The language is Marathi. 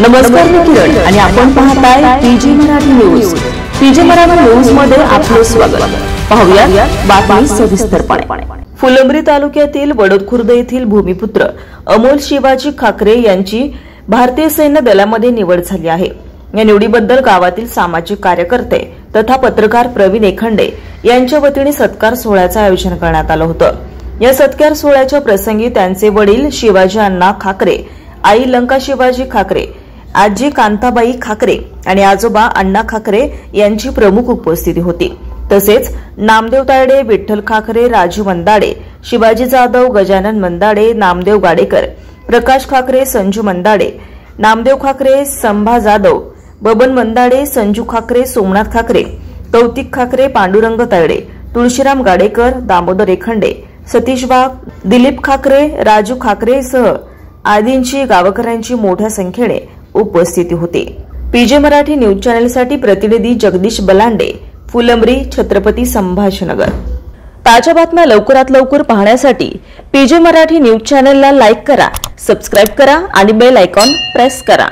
नमस्कार, मी किरण आणि आपण पाहताय PG Marathi news. PG Marathi news मध्ये आपले स्वागत। पाहूया बातमी सविस्तरपणे। फुलंब्री तालुक्यातील वडोदखुर्द येथील भूमिपुत्र अमोल शिवाजी खाकरे यांची भारतीय सैन्य दलामध्ये निवड झाली आहे। या निवडीबद्दल गावातील सामाजिक कार्यकर्ते तथा पत्रकार प्रवीण एखंडे यांच्या वतीने सत्कार सोहळ्याचे आयोजन करण्यात आले होते। या सत्कार सोहळ्याच्या प्रसंगी त्यांचे वडील शिवाजी अण्णा खाकरे, आई लंका शिवाजी खाकरे, आजी कांताबाई खाकरे आणि आजोबा अण्णा खाकरे यांची प्रमुख उपस्थिती होती। तसेच नामदेव तायडे, विठ्ठल खाकरे, राजू मंदाडे, शिवाजी जाधव, गजानन मंदाडे, नामदेव गाडेकर, प्रकाश खाकरे, संजू मंदाडे, नामदेव खाकरे, संभा जाधव, बबन मंदाडे, संजू खाकरे, सोमनाथ खाकरे, कौतिक खाकरे, पांडुरंग तायडे, तुळशीराम गाडेकर, दामोदर एखंडे, सतीश वाघ, दिलीप खाकरे, राजू खाकरेसह आदींची गावकऱ्यांची मोठ्या संख्येने उपस्थिती होती। पीजे मराठी न्यूज चॅनलसाठी प्रतिनिधी जगदीश बलांडे, फुलंब्री, छत्रपती संभाजीनगर। ताज्या बातम्या लवकरात लवकर पाहण्यासाठी पीजे मराठी न्यूज चॅनलला लाईक करा, सबस्क्राइब करा आणि बेल आयकॉन प्रेस करा।